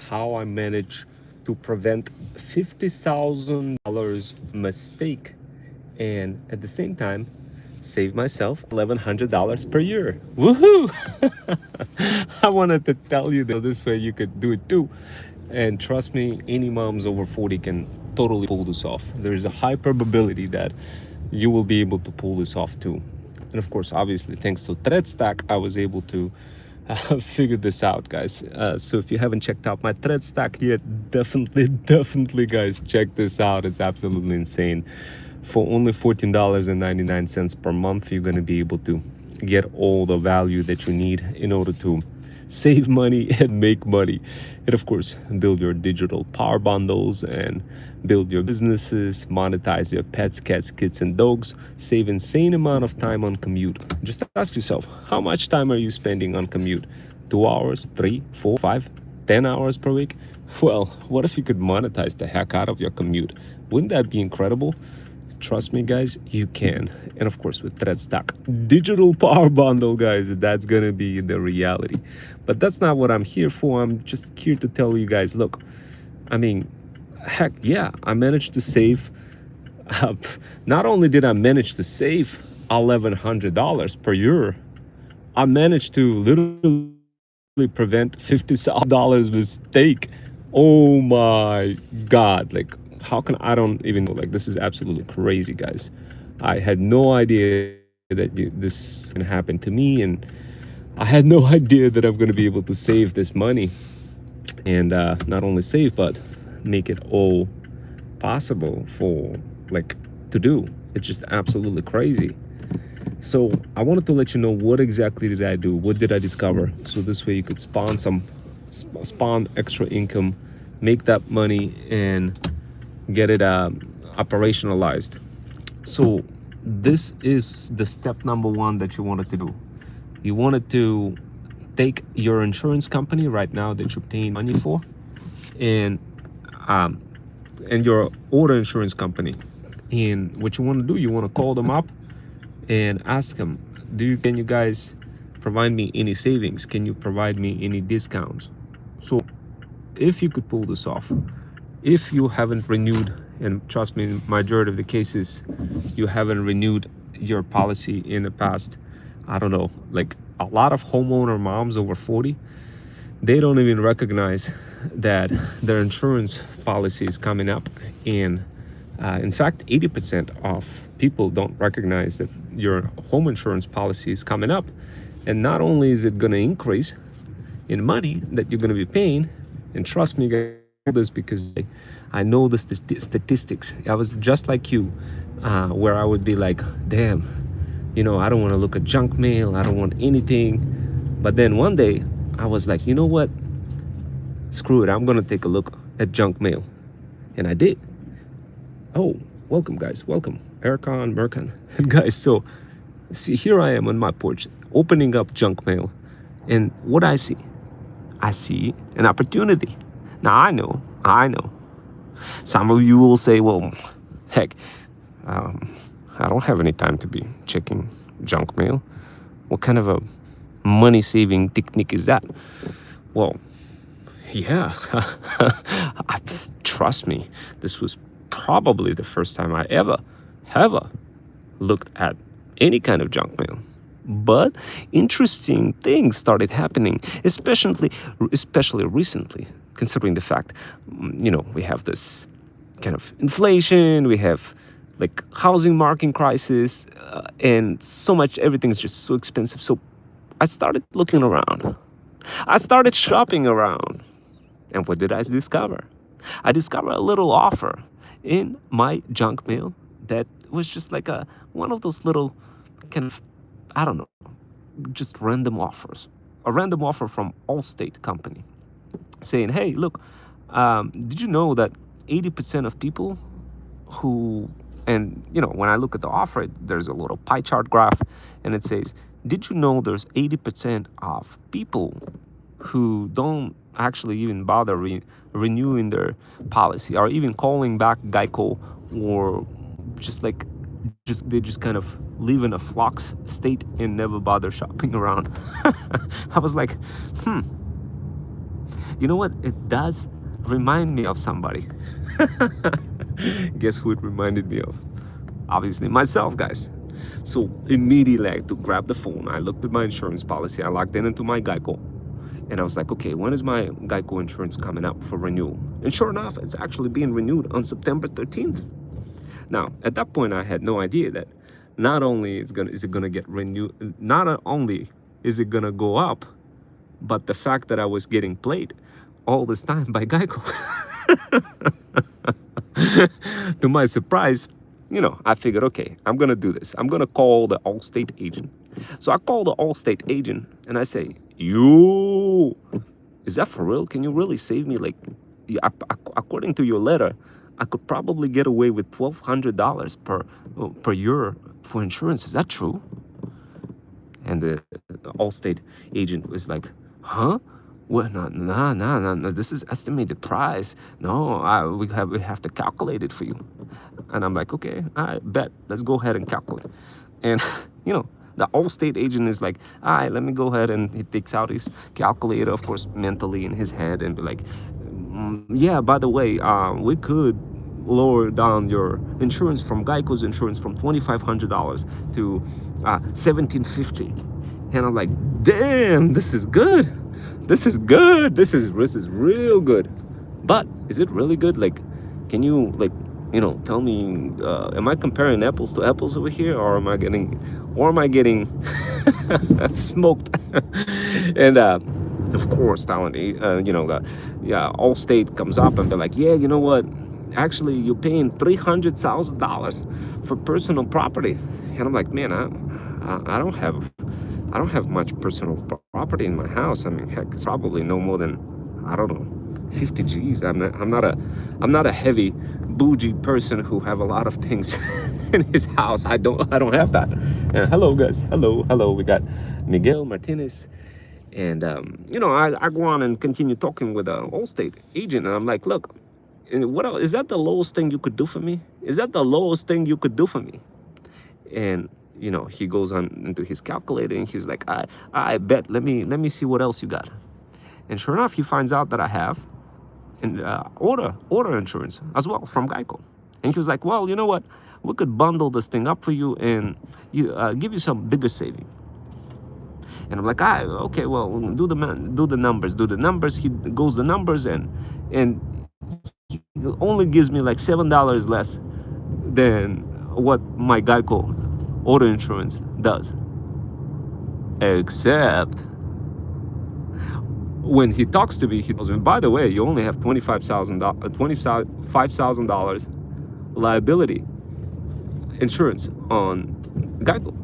how I managed to prevent $50,000 mistake and at the same time save myself $1,100 per year. Woohoo! I wanted to tell you that this way you could do it too. And trust me, any moms over 40 can totally pull this off. There's a high probability that you will be able to pull this off too. And of course, obviously, thanks to ThreadStack, I was able to figure this out, guys. So if you haven't checked out my ThreadStack yet, definitely, guys, check this out. It's absolutely insane. For only $14.99 per month, you're going to be able to get all the value that you need in order to save money and make money, and of course build your digital power bundles and build your businesses, monetize your pets, cats, kids, and dogs, save insane amount of time on commute. Just ask yourself, how much time are you spending on commute? 2 hours, 3, 4, 5, 10 hours per week? Well, what if you could monetize the heck out of your commute? Wouldn't that be incredible? Trust me, guys, you can. And of course, with ThreadStack digital power bundle, guys, that's gonna be the reality. But that's not what I'm here for. I'm just here to tell you guys, look, I mean, heck yeah, I managed to save. Uh, Not only did I manage to save $1,100 per year, I managed to literally prevent $50,000 mistake. Oh my God! Like, how can I don't even know? Like, this is absolutely crazy, guys. I had no idea that this can happen to me, and I had no idea that I'm going to be able to save this money, and not only save but make it all possible for like to do. It's just absolutely crazy. So I wanted to let you know what exactly did I do, what did I discover, so this way you could spawn extra income, make that money, and get it operationalized. So this is the step number one that you wanted to do. You wanted to take your insurance company right now that you're paying money for, and your auto insurance company. And what you want to do, you want to call them up and ask them, can you guys provide me any savings? Can you provide me any discounts? So if you could pull this off, if you haven't renewed, and trust me, in majority of the cases, you haven't renewed your policy in the past, I don't know, like a lot of homeowner moms over 40, they don't even recognize that their insurance policy is coming up. And in fact, 80% of people don't recognize that your home insurance policy is coming up. And not only is it going to increase in money that you're going to be paying, and trust me, guys, I know this because I know the statistics. I was just like you, where I would be like, damn, I don't want to look at junk mail. I don't want anything. But then one day I was like, you know what? Screw it. I'm going to take a look at junk mail. And I did. Oh, welcome, guys. Welcome. Erkan, Merkan. And guys, so see, here I am on my porch opening up junk mail. And what I see an opportunity. Now, I know. Some of you will say, well, heck, I don't have any time to be checking junk mail. What kind of a money-saving technique is that? Well, yeah, trust me, this was probably the first time I ever looked at any kind of junk mail. But interesting things started happening, especially recently, considering the fact, we have this kind of inflation, we have like housing market crisis, and so much, everything's just so expensive. So I started looking around. I started shopping around. And what did I discover? I discovered a little offer in my junk mail that was just like one of those little kind of, I don't know, just random offers. A random offer from Allstate company saying, hey, look, did you know that 80% of people who, and when I look at the offer, there's a little pie chart graph, and it says, did you know there's 80% of people who don't actually even bother renewing their policy, or even calling back Geico, or they just kind of live in a flux state and never bother shopping around. I was like, You know what? It does remind me of somebody. Guess who it reminded me of? Obviously myself, guys. So immediately I had to grab the phone. I looked at my insurance policy. I logged in into my Geico. And I was like, okay, when is my Geico insurance coming up for renewal? And sure enough, it's actually being renewed on September 13th. Now, at that point, I had no idea that not only is it gonna get renewed, not only is it gonna go up, but the fact that I was getting played all this time by Geico. To my surprise, you know, I figured, okay, I'm gonna do this. I'm gonna call the Allstate agent. So I call the Allstate agent and I say, you, is that for real? Can you really save me? Like, according to your letter, I could probably get away with $1,200 per year for insurance. Is that true? And the Allstate agent was like, huh? Well, no. This is estimated price. No, we have to calculate it for you. And I'm like, okay, I bet. Let's go ahead and calculate. And you know, the Allstate agent is like, all right, let me go ahead, and he takes out his calculator, of course, mentally in his head, and be like, yeah, by the way, we could lower down your insurance from Geico's insurance from $2,500 to $1,750. And I'm like, damn, this is good. This is good. This is real good. But is it really good? Like, can you, like, you know, tell me, am I comparing apples to apples over here, or am I getting smoked? And of course, down, you know, Allstate comes up and they're like, yeah, you know what? Actually, you're paying $300,000 for personal property. And I'm like, man, I don't have much personal property in my house. I mean, heck, it's probably no more than, I don't know, 50 G's. I'm not a heavy bougie person who have a lot of things in his house. I don't have that. And hello guys, hello. We got Miguel Martinez, and you know, I go on and continue talking with the Allstate agent, and I'm like, look, what else? Is that the lowest thing you could do for me? Is that the lowest thing you could do for me? And you know, he goes on into his calculator and he's like, I bet, let me see what else you got. And sure enough, he finds out that I have an auto insurance as well from Geico. And he was like, well, you know what? We could bundle this thing up for you and give you some bigger saving. And I'm like, okay, well, do the numbers. He goes the numbers, and he only gives me like $7 less than what my Geico auto insurance does. Except when he talks to me, he tells me, by the way, you only have $25,000 liability insurance on Geico,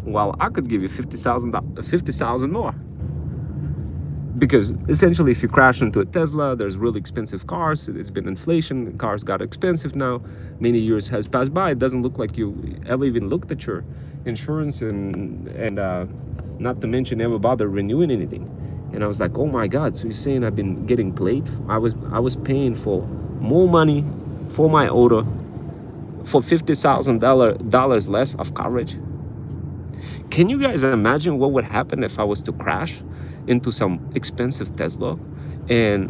while I could give you $50,000 more. Because essentially, if you crash into a Tesla, there's really expensive cars. It's been inflation. Cars got expensive now. Many years has passed by. It doesn't look like you ever even looked at your insurance, and not to mention ever bother renewing anything. And I was like, oh my God! So you're saying I've been getting played? I was paying for more money for my auto for $50,000 less of coverage. Can you guys imagine what would happen if I was to crash into some expensive Tesla and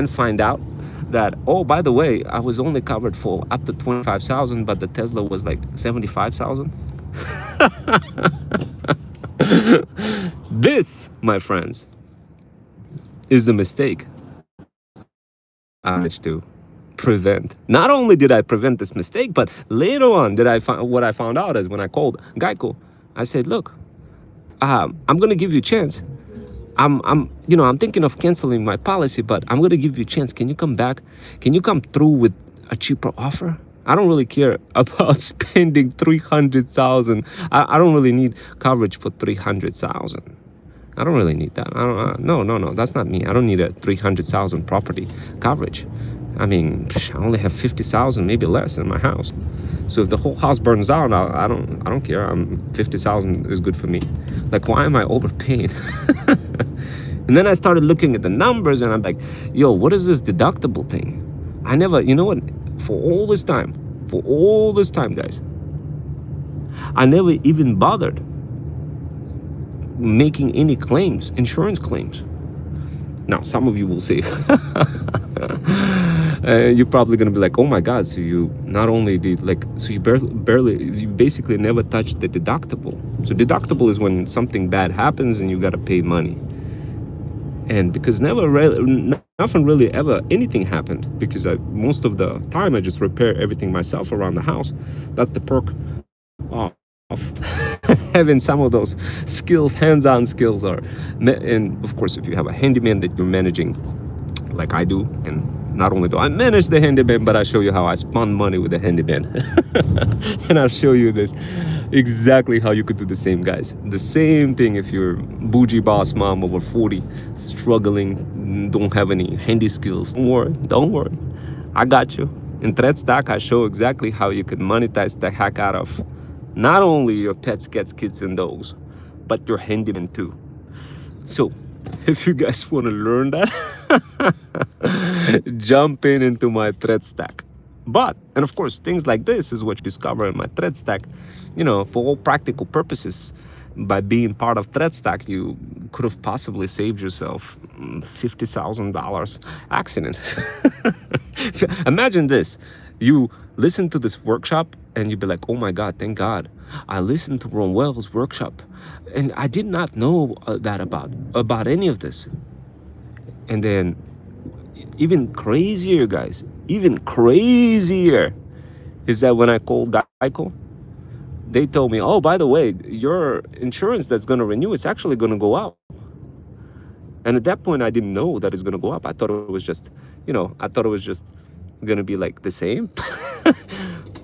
find out that, oh, by the way, I was only covered for up to $25,000, but the Tesla was like $75,000? This, my friends, is the mistake I managed to prevent. Not only did I prevent this mistake, but later on, what I found out is when I called Geico, I said, look, I'm going to give you a chance. I'm thinking of canceling my policy, but I'm going to give you a chance. Can you come back? Can you come through with a cheaper offer? I don't really care about spending $300,000. I don't really need coverage for $300,000. I don't really need that. No, that's not me. I don't need a $300,000 property coverage. I mean, I only have $50,000, maybe less, in my house. So if the whole house burns down, I don't care. $50,000 is good for me. Like, why am I overpaying? And then I started looking at the numbers, and I'm like, yo, what is this deductible thing? I never, you know what? For all this time, guys, I never even bothered making any claims, insurance claims. Now, some of you will say, you're probably gonna be like, oh my God, so you not only did like, so you you basically never touched the deductible. So deductible is when something bad happens and you gotta pay money. And because nothing really ever anything happened, because most of the time I just repair everything myself around the house. That's the perk of having some of those skills, hands-on skills. And of course, if you have a handyman that you're managing like I do, and not only do I manage the handyman, but I show you how I spend money with the handyman. And I'll show you this exactly how you could do the same, guys. The same thing if you're bougie boss mom over 40, struggling, don't have any handy skills. Don't worry. I got you. In ThreadStack, I show exactly how you could monetize the heck out of not only your pets, cats, kids, and dogs, but your handyman too. So, if you guys want to learn that, jump into my ThreadStack. And of course, things like this is what you discover in my ThreadStack. You know, for all practical purposes, by being part of ThreadStack, you could have possibly saved yourself $50,000 accident. Imagine this. You listen to this workshop and you'd be like, oh my God, thank God. I listened to Ron Wells' workshop and I did not know that about any of this. And then even crazier, guys, even crazier is that when I called Geico, they told me, oh, by the way, your insurance that's going to renew, it's actually going to go up. And at that point, I didn't know that it's going to go up. I thought it was just, going to be like the same.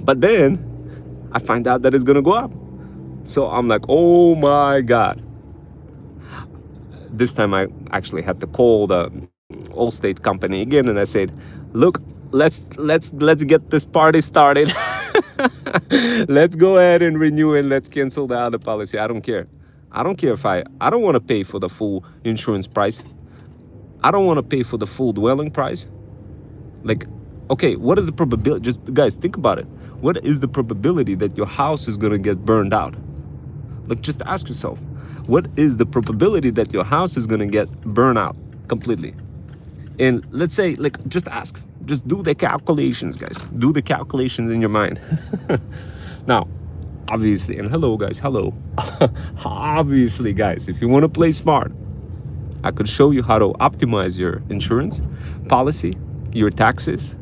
But then I find out that it's going to go up. So I'm like, oh my God. This time I actually had to call the Allstate company again, and I said, look, let's get this party started. Let's go ahead and renew and let's cancel the other policy. I don't care. I don't care if I don't want to pay for the full insurance price. I don't want to pay for the full dwelling price. Like, okay, what is the probability? Just guys, think about it. What is the probability that your house is going to get burned out? Like, just ask yourself, what is the probability that your house is going to get burned out completely? And let's say, like, just ask. Just do the calculations, guys. Do the calculations in your mind. Now, obviously, and hello, guys, hello. Obviously, guys, if you want to play smart, I could show you how to optimize your insurance policy, your taxes,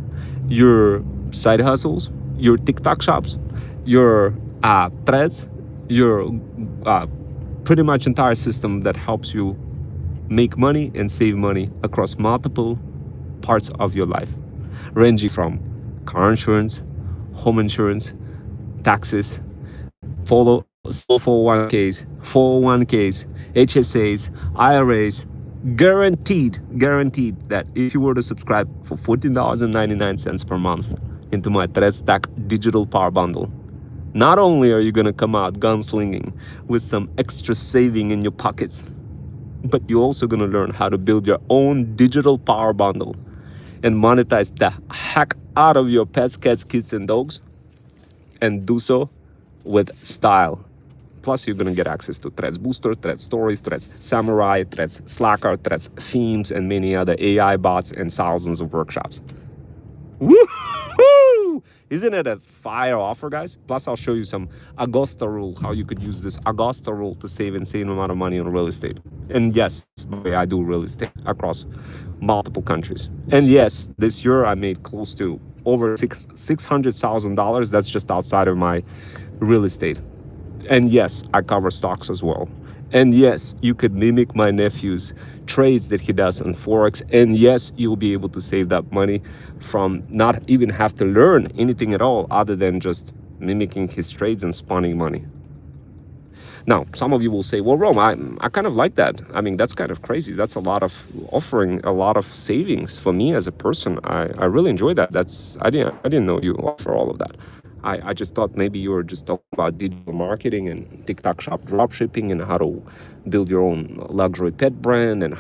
your side hustles, your TikTok shops, your threads, your pretty much entire system that helps you make money and save money across multiple parts of your life, ranging from car insurance, home insurance, taxes, 401ks, HSAs, IRAs, guaranteed that if you were to subscribe for $14.99 per month into my ThreadStack digital power bundle, not only are you going to come out gunslinging with some extra saving in your pockets, but you're also going to learn how to build your own digital power bundle and monetize the heck out of your pets, cats, kids, and dogs, and do so with style. Plus, you're going to get access to Threads Booster, Threads Stories, Threads Samurai, Threads Slacker, Threads Themes, and many other AI bots and thousands of workshops. Woohoo! Isn't it a fire offer, guys? Plus, I'll show you some Agosta rule, how you could use this Agosta rule to save insane amount of money on real estate. And yes, I do real estate across multiple countries. And yes, this year I made close to over $600,000. That's just outside of my real estate. And yes, I cover stocks as well. And yes, you could mimic my nephew's trades that he does on Forex. And yes, you'll be able to save that money from not even have to learn anything at all other than just mimicking his trades and spawning money. Now, some of you will say, well, Rome, I kind of like that. I mean, that's kind of crazy. That's a lot of offering, a lot of savings for me as a person. I really enjoy that. I didn't know you offer all of that. I just thought maybe you were just talking about digital marketing and TikTok shop drop shipping and how to build your own luxury pet brand and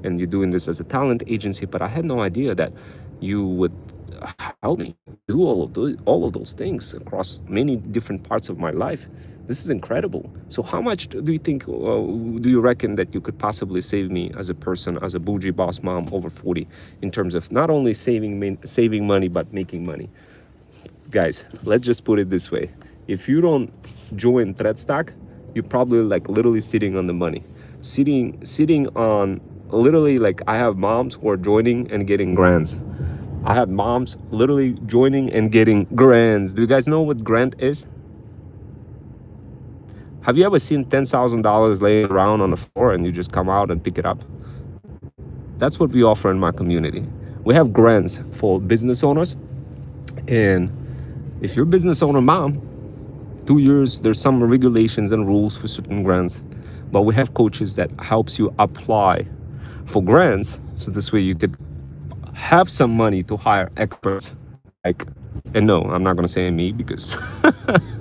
and you're doing this as a talent agency. But I had no idea that you would help me do all of those things across many different parts of my life. This is incredible. So how much do you think, do you reckon that you could possibly save me as a person, as a bougie boss mom over 40, in terms of not only saving money, but making money? Guys, let's just put it this way. If you don't join ThreadStack, you're probably like literally sitting on the money. Sitting on literally, like, I have moms who are joining and getting grants. I have moms literally joining and getting grants. Do you guys know what grant is? Have you ever seen $10,000 laying around on the floor and you just come out and pick it up? That's what we offer in my community. We have grants for business owners. And if you're a business owner mom, 2 years, there's some regulations and rules for certain grants. But we have coaches that helps you apply for grants. So this way you could have some money to hire experts. Like, and no, I'm not gonna say me because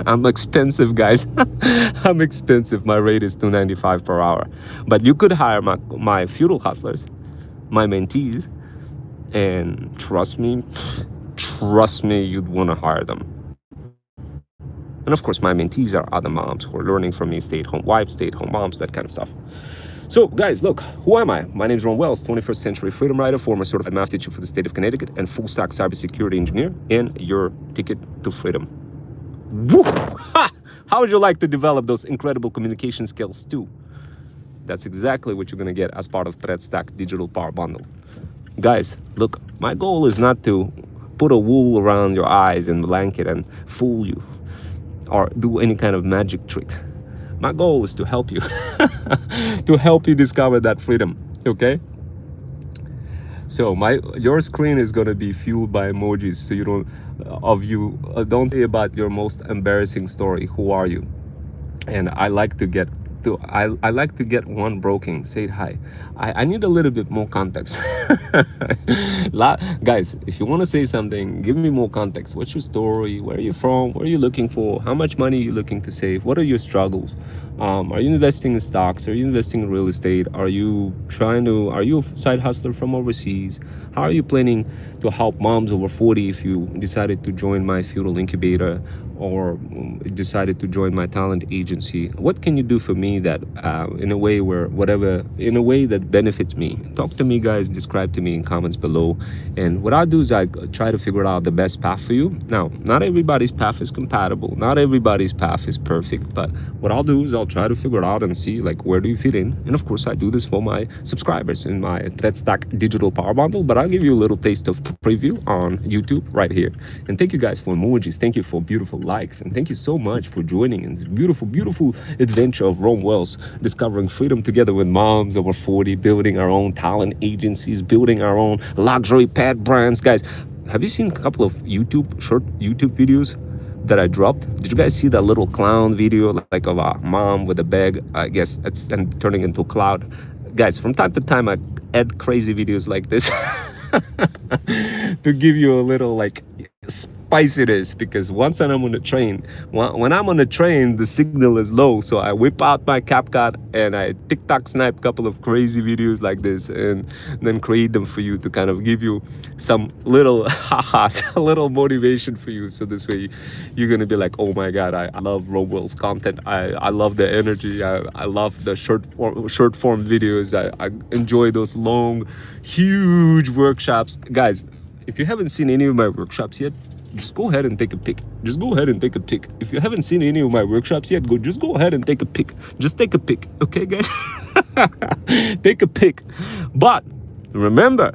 I'm expensive, guys. I'm expensive. My rate is $295 per hour. But you could hire my feudal hustlers, my mentees, and trust me, you'd want to hire them. And of course, my mentees are other moms who are learning from me, stay-at-home wives, stay-at-home moms, that kind of stuff. So guys, look, who am I? My name is Ron Wells, 21st century freedom writer, former certified math teacher for the state of Connecticut, and full stack cybersecurity engineer, and your ticket to freedom. Woo! Ha! How would you like to develop those incredible communication skills too? That's exactly what you're gonna get as part of ThreadStack Digital Power Bundle. Guys, look, my goal is not to put a wool around your eyes and blanket and fool you or do any kind of magic tricks. My goal is to help you, to help you discover that freedom, okay? So your screen is gonna be fueled by emojis, so you don't say about your most embarrassing story. Who are you? And I like to get one broken. Say hi. I need a little bit more context. Guys, if you want to say something, give me more context. What's your story? Where are you from? What are you looking for? How much money are you looking to save? What are your struggles? Are you investing in stocks? Are you investing in real estate? Are you a side hustler from overseas? How are you planning to help moms over 40 if you decided to join my feudal incubator or decided to join my talent agency? What can you do for me that in a way that benefits me? Talk to me, guys. Describe to me in comments below. And what I do is I try to figure out the best path for you. Now, not everybody's path is compatible. Not everybody's path is perfect. But what I'll do is I'll try to figure it out and see, like, where do you fit in? And of course, I do this for my subscribers in my ThreadStack Digital Power Bundle. But I'll give you a little taste of preview on YouTube right here. And thank you guys for emojis. Thank you for beautiful likes. And thank you so much for joining in this beautiful, beautiful adventure of Ron Wells, discovering freedom together with moms over 40, building our own talent agencies, building our own luxury pet brands. Guys, have you seen a couple of short YouTube videos that I dropped? Did you guys see that little clown video, like of a mom with a bag, I guess, and turning into a cloud? Guys, from time to time, I add crazy videos like this to give you a little, like, spiciness, because once I'm on the train, when I'm on the train, the signal is low, so I whip out my CapCut and I TikTok snipe a couple of crazy videos like this and then create them for you to kind of give you some little a little motivation for you. So this way you're gonna be like, oh my god, I love Ron Wells content. I love the energy. I love the short form videos. I enjoy those long, huge workshops. Guys, if you haven't seen any of my workshops yet, just go ahead and take a pic. Just go ahead and take a pic. If you haven't seen any of my workshops yet, just go ahead and take a pic. Just take a pic, okay, guys? Take a pic. But remember,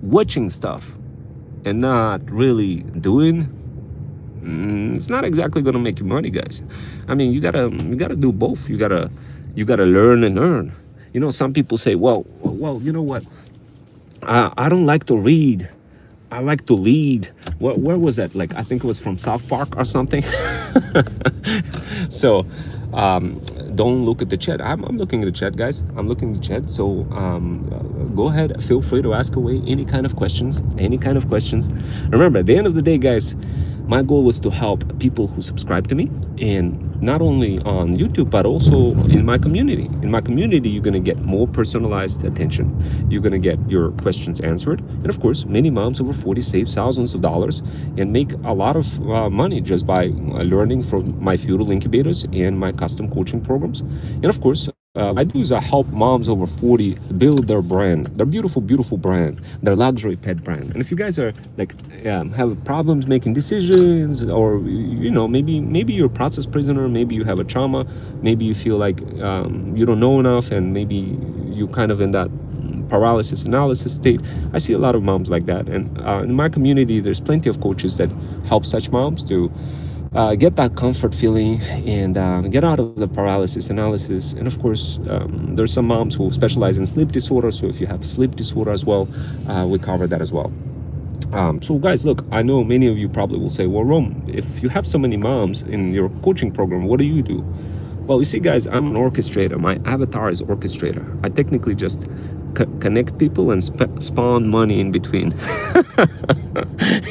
watching stuff and not really doing, it's not exactly gonna make you money, guys. I mean, you gotta do both. You gotta learn and earn. You know, some people say, well, you know what? I don't like to read. I like to lead. Where was that? Like, I think it was from South Park or something. So don't look at the chat. I'm looking at the chat, guys. I'm looking at the chat. So go ahead, feel free to ask away any kind of questions. Remember, at the end of the day, guys, my goal was to help people who subscribe to me and not only on YouTube, but also in my community. In my community, you're gonna get more personalized attention. You're gonna get your questions answered. And of course, many moms over 40 save thousands of dollars and make a lot of money just by learning from my feudal incubators and my custom coaching programs. And of course, I do is I help moms over 40 build their brand, their beautiful, beautiful brand, their luxury pet brand. And if you guys are like have problems making decisions, or maybe you're a process prisoner, maybe you have a trauma, maybe you feel like you don't know enough, and maybe you kind of in that paralysis analysis state. I see a lot of moms like that, and in my community, there's plenty of coaches that help such moms to get that comfort feeling and get out of the paralysis analysis. And of course, there's some moms who specialize in sleep disorder, so if you have sleep disorder as well, we cover that as well. So guys, look, I know many of you probably will say, well, Rome, if you have so many moms in your coaching program, what do? Well, you see, guys, I'm an orchestrator. My avatar is orchestrator. I technically just connect people and spawn money in between.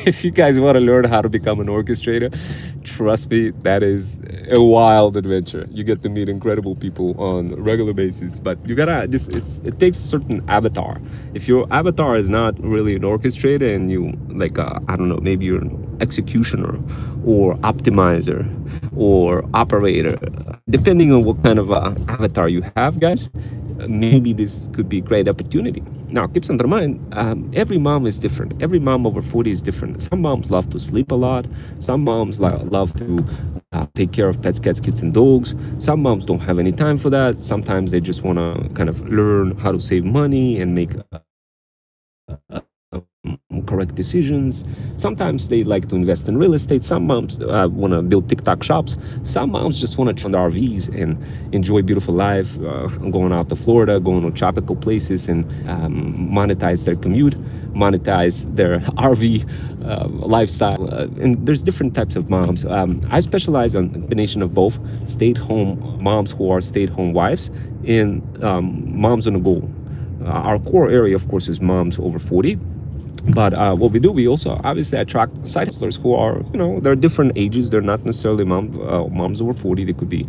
If you guys want to learn how to become an orchestrator, trust me, that is a wild adventure. You get to meet incredible people on a regular basis, but you gotta it takes a certain avatar. If your avatar is not really an orchestrator, and you like I don't know, maybe you're an executioner or optimizer or operator, depending on what kind of avatar you have, guys, maybe this could be a great opportunity. Now, keep under mind, every mom is different. Every mom over 40 is different. Some moms love to sleep a lot. Some moms love to take care of pets, cats, kids, and dogs. Some moms don't have any time for that. Sometimes they just want to kind of learn how to save money and make correct decisions. Sometimes they like to invest in real estate. Some moms want to build TikTok shops. Some moms just want to try the RVs and enjoy beautiful life, going out to Florida, going to tropical places, and monetize their commute, monetize their RV lifestyle. And there's different types of moms. I specialize on a combination of both stay-at-home moms who are stay-at-home wives and moms on the go. Our core area, of course, is moms over 40. But what we do, we also obviously attract side hustlers who are, they're different ages. They're not necessarily moms over 40. They could be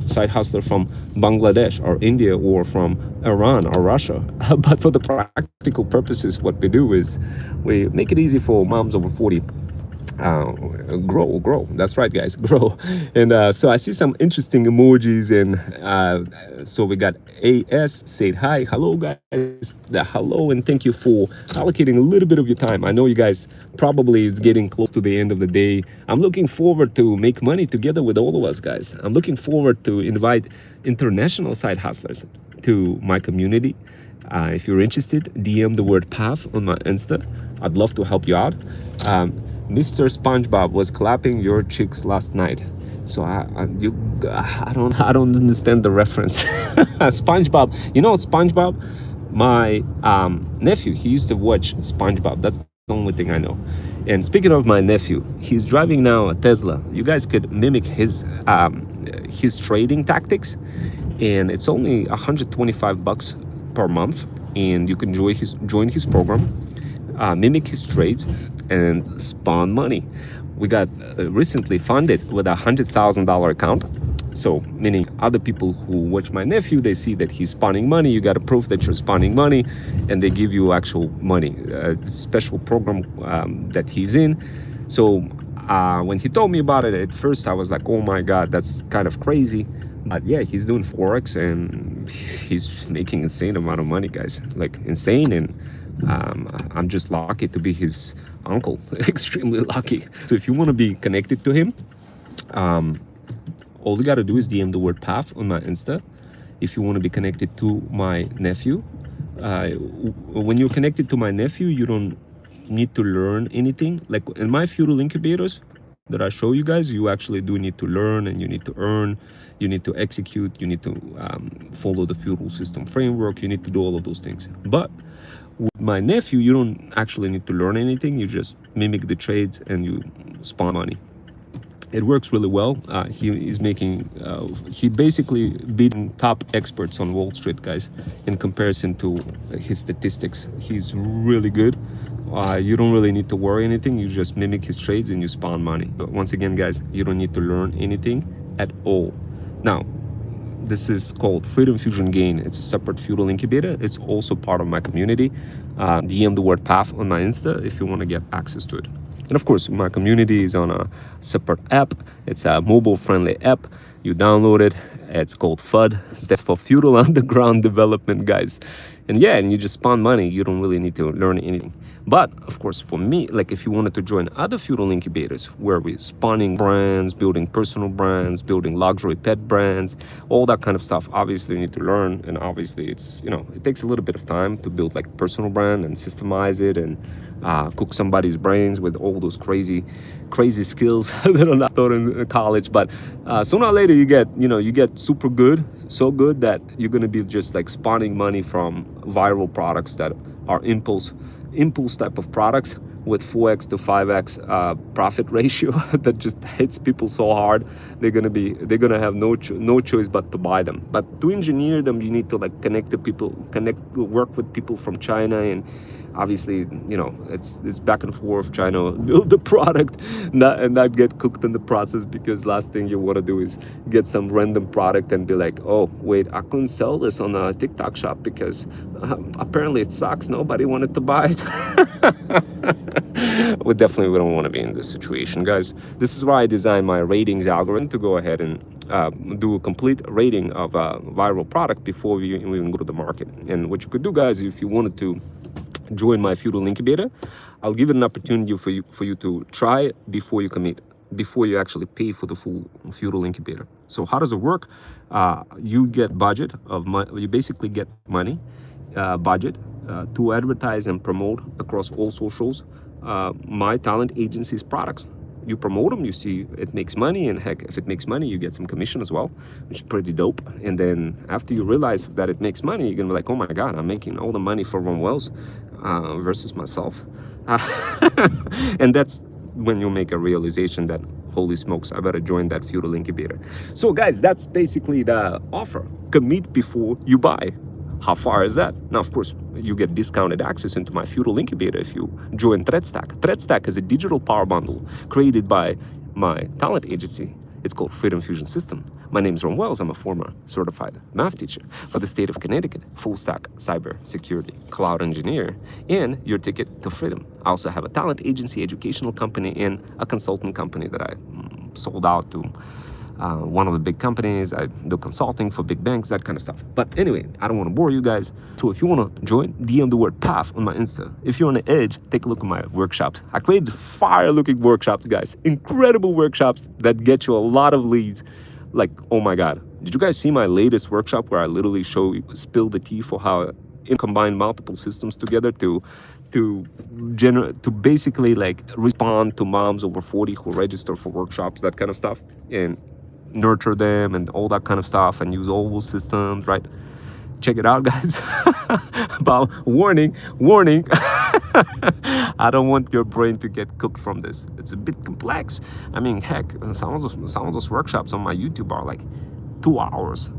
side hustler from Bangladesh or India or from Iran or Russia. But for the practical purposes, what we do is we make it easy for moms over 40. Grow. That's right, guys, grow. And so I see some interesting emojis, and so we got AS said hi. Hello, guys. Hello, and thank you for allocating a little bit of your time. I know you guys probably it's getting close to the end of the day. I'm looking forward to make money together with all of us, guys. I'm looking forward to invite international side hustlers to my community. If you're interested, DM the word PAF on my Insta. I'd love to help you out. Mr. SpongeBob was clapping your cheeks last night. So I don't understand the reference. SpongeBob, SpongeBob, my nephew, he used to watch SpongeBob. That's the only thing I know. And speaking of my nephew, he's driving now a Tesla. You guys could mimic his trading tactics, and it's only $125 per month, and you can join his program, mimic his trades, and spawn money. We got recently funded with $100,000 account. So meaning other people who watch my nephew, they see that he's spawning money. You got to prove that you're spawning money, and they give you actual money. Special program that he's in. So when he told me about it, at first I was like, oh my God, that's kind of crazy. But yeah, he's doing Forex, and he's making insane amount of money, guys. Like insane. And I'm just lucky to be his uncle. Extremely lucky. So if you want to be connected to him, all you got to do is DM the word PAF on my Insta. If you want to be connected to my nephew, when you're connected to my nephew, you don't need to learn anything. Like in my feudal incubators that I show you guys, you actually do need to learn, and you need to earn, you need to execute, you need to follow the feudal system framework, you need to do all of those things. But with my nephew, you don't actually need to learn anything. You just mimic the trades and you spawn money. It works really well. He is making, he basically beating top experts on Wall Street, guys, in comparison to his statistics. He's really good. You don't really need to worry anything. You just mimic his trades and you spawn money. But once again, guys, you don't need to learn anything. at all. Now, this is called Freedom Fusion Gain. It's a separate feudal incubator. It's also part of my community. DM the word PAF on my Insta if you want to get access to it. And of course, my community is on a separate app. It's a mobile-friendly app. You download it. It's called FUD. Stands for Feudal Underground Development, guys. And yeah, and you just spawn money. You don't really need to learn anything. But of course, for me, like if you wanted to join other feudal incubators where we're spawning brands, building personal brands, building luxury pet brands, all that kind of stuff, obviously you need to learn. And obviously it's, you know, it takes a little bit of time to build like personal brand and systemize it and cook somebody's brains with all those crazy skills that are not taught in college. But sooner or later you get super good, so good that you're going to be just like spawning money from viral products that are impulse type of products with 4x to 5x profit ratio that just hits people so hard they're gonna have no choice but to buy them. But to engineer them, you need to like work with people from China, and obviously, you know, it's back and forth trying to build the product and not get cooked in the process, because last thing you want to do is get some random product and be like, oh wait, I couldn't sell this on a TikTok shop because apparently it sucks, nobody wanted to buy it. We don't want to be in this situation, guys. This is why I designed my ratings algorithm to go ahead and do a complete rating of a viral product before we even go to the market. And what you could do, guys, if you wanted to join my feudal incubator, I'll give it an opportunity for you to try before you commit, before you actually pay for the full feudal incubator. So how does it work? You get budget of money. You basically get money, budget to advertise and promote across all socials my talent agency's products. You promote them, you see it makes money, and heck, if it makes money, you get some commission as well, which is pretty dope. And then after you realize that it makes money, you're gonna be like, oh my God, I'm making all the money for Ron Wells versus myself. And that's when you make a realization that, holy smokes, I better join that feudal incubator. So guys, that's basically the offer. Commit before you buy. How far is that? Now, of course, you get discounted access into my feudal incubator if you join ThreadStack. ThreadStack is a digital power bundle created by my talent agency. It's called Freedom Fusion System. My name is Ron Wells. I'm a former certified math teacher for the state of Connecticut, full stack cyber security cloud engineer, and your ticket to freedom. I also have a talent agency, educational company, and a consultant company that I sold out to one of the big companies. I do consulting for big banks, that kind of stuff. But anyway, I don't want to bore you guys. So if you want to join, DM the word PAF on my Insta. If you're on the edge, take a look at my workshops. I created fire-looking workshops, guys. Incredible workshops that get you a lot of leads. Like, oh my God. Did you guys see my latest workshop where I literally spill the tea for how I combine multiple systems together to basically like respond to moms over 40 who register for workshops, that kind of stuff, and nurture them and all that kind of stuff, and use all those systems, right? Check it out, guys. But warning, I don't want your brain to get cooked from this. It's a bit complex. I mean, heck, some of those workshops on my YouTube are like 2 hours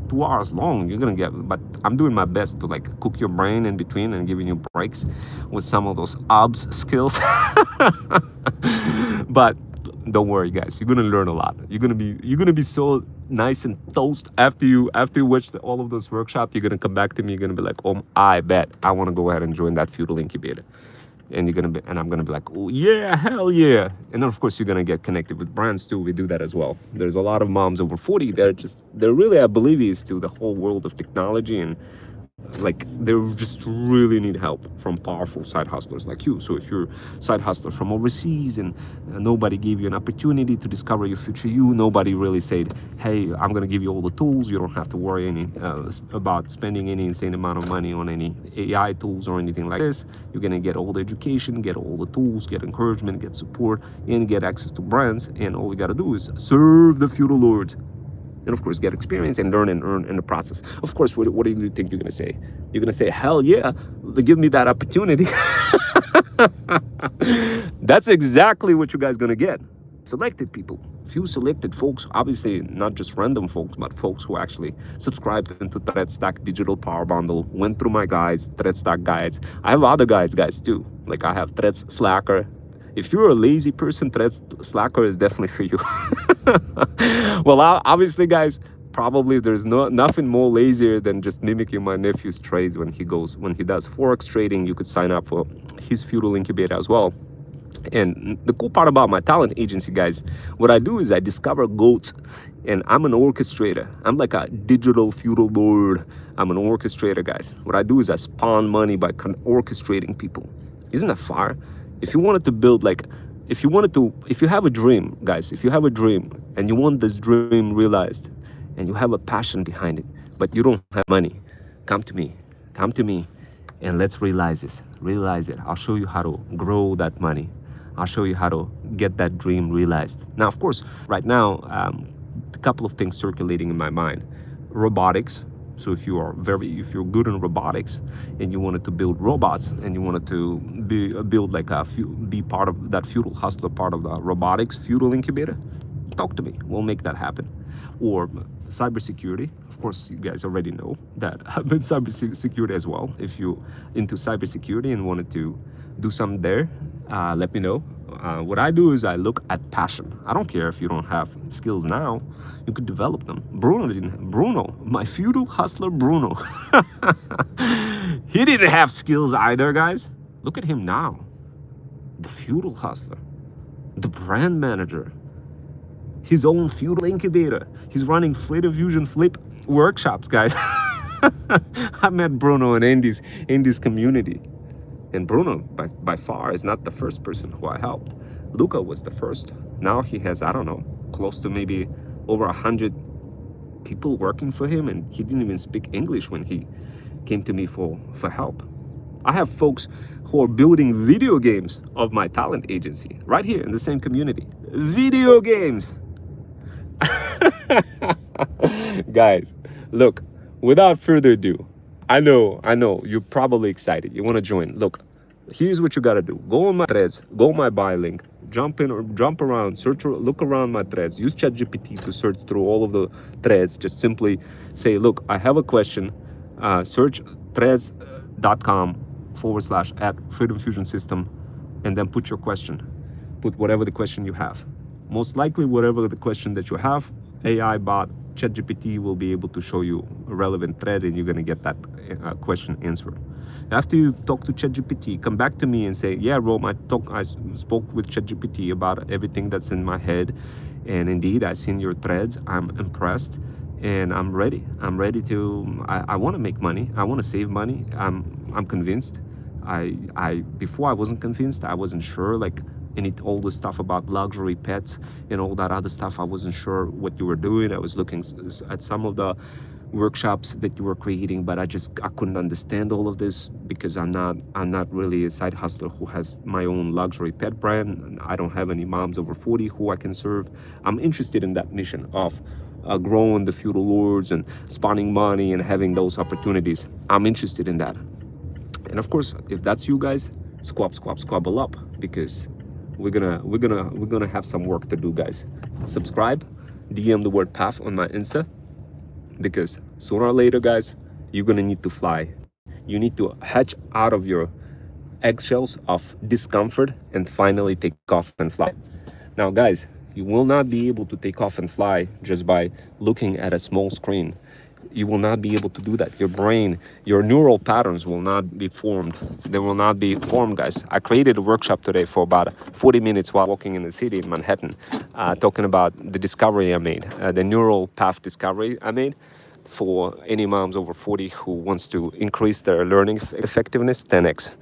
long. You're gonna get, but I'm doing my best to like cook your brain in between and giving you breaks with some of those OBS skills. But don't worry, guys, you're gonna learn a lot. You're gonna be so nice and toast after you watch all of those workshops. You're gonna come back to me, you're gonna be like, oh, I bet I want to go ahead and join that feudal incubator. And I'm gonna be like, oh yeah, hell yeah. And then of course you're gonna get connected with brands too. We do that as well. There's a lot of moms over 40 they're really oblivious to the whole world of technology, and like they just really need help from powerful side hustlers like you. So if you're a side hustler from overseas and nobody gave you an opportunity to discover your future nobody really said, hey, I'm gonna give you all the tools, you don't have to worry about spending any insane amount of money on any AI tools or anything like this. You're gonna get all the education, get all the tools, get encouragement, get support, and get access to brands, and all you gotta do is serve the feudal lords. And of course, get experience and learn and earn in the process. Of course, what do you think you're gonna say? You're gonna say, hell yeah, give me that opportunity. That's exactly what you guys gonna get. Selected people, few selected folks, obviously not just random folks, but folks who actually subscribed into ThreadStack Digital Power Bundle, went through my guides, ThreadStack guides. I have other guides, guys, too. Like I have Threads Slacker, If you're a lazy person, Threads Slacker is definitely for you. Well, obviously, guys, probably there's nothing more lazier than just mimicking my nephew's trades when he does forex trading. You could sign up for his feudal incubator as well. And the cool part about my talent agency, guys, what I do is I discover goats, and I'm an orchestrator. I'm like a digital feudal lord. I'm an orchestrator, guys. What I do is I spawn money by orchestrating people. Isn't that fire? If you wanted to build if you have a dream, guys, if you have a dream and you want this dream realized and you have a passion behind it, but you don't have money, come to me, and let's realize it. I'll show you how to grow that money. I'll show you how to get that dream realized. Now, of course, right now, a couple of things circulating in my mind. Robotics. So if you're good in robotics and you wanted to build robots and you wanted to be part of that feudal hustler part of the robotics feudal incubator, talk to me. We'll make that happen. Or cybersecurity. Of course, you guys already know that I've been cybersecurity as well. If you're into cybersecurity and wanted to do something there, let me know. What I do is I look at passion. I don't care if you don't have skills now, you could develop them. Bruno, my feudal hustler Bruno. He didn't have skills either, guys. Look at him now. The feudal hustler, the brand manager, his own feudal incubator. He's running Freedom Fusion Flip workshops, guys. I met Bruno in Andy's community. And Bruno, by far, is not the first person who I helped. Luca was the first. Now he has, I don't know, close to maybe over 100 people working for him, and he didn't even speak English when he came to me for help. I have folks who are building video games of my talent agency right here in the same community. Video games. Guys, look, without further ado, I know, you're probably excited. You want to join. Look, here's what you got to do. Go on my threads, go on my bio link, jump in or jump around, look around my threads, use ChatGPT to search through all of the threads. Just simply say, look, I have a question, search threads.com/@Freedom Fusion System, and then put your question. Put whatever the question you have. Most likely, whatever the question that you have, AI bot, ChatGPT will be able to show you a relevant thread, and you're going to get that question answered. After you talk to ChatGPT, come back to me and say, yeah, Rome, I spoke with ChatGPT about everything that's in my head, and indeed, I seen your threads. I'm impressed, and I'm ready. I want to make money. I want to save money. I'm convinced. Before I wasn't convinced. I wasn't sure, all the stuff about luxury pets and all that other stuff. I wasn't sure what you were doing. I was looking at some of the workshops that you were creating, but I couldn't understand all of this because I'm not really a side hustler who has my own luxury pet brand. I don't have any moms over 40 who I can serve. I'm interested in that mission of growing the feudal lords and spawning money and having those opportunities. I'm interested in that. And of course, if that's you guys, squabble up, because we're gonna have some work to do, guys. Subscribe, DM the word PAF on my Insta, because sooner or later, guys, you're gonna need to fly. You need to hatch out of your eggshells of discomfort and finally take off and fly. Now, guys, you will not be able to take off and fly just by looking at a small screen. You will not be able to do that. Your brain, your neural patterns will not be formed. They will not be formed, guys. I created a workshop today for about 40 minutes while walking in the city in Manhattan, talking about the discovery I made, the neural path discovery I made for any moms over 40 who wants to increase their learning effectiveness 10x.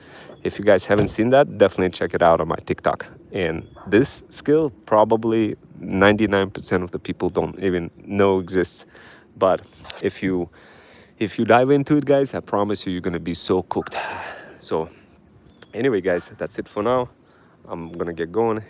If you guys haven't seen that, definitely check it out on my TikTok. And this skill, probably 99% of the people don't even know exists. But if you dive into it, guys, I promise you're gonna be so cooked. So anyway, guys, that's it for now. I'm gonna get going.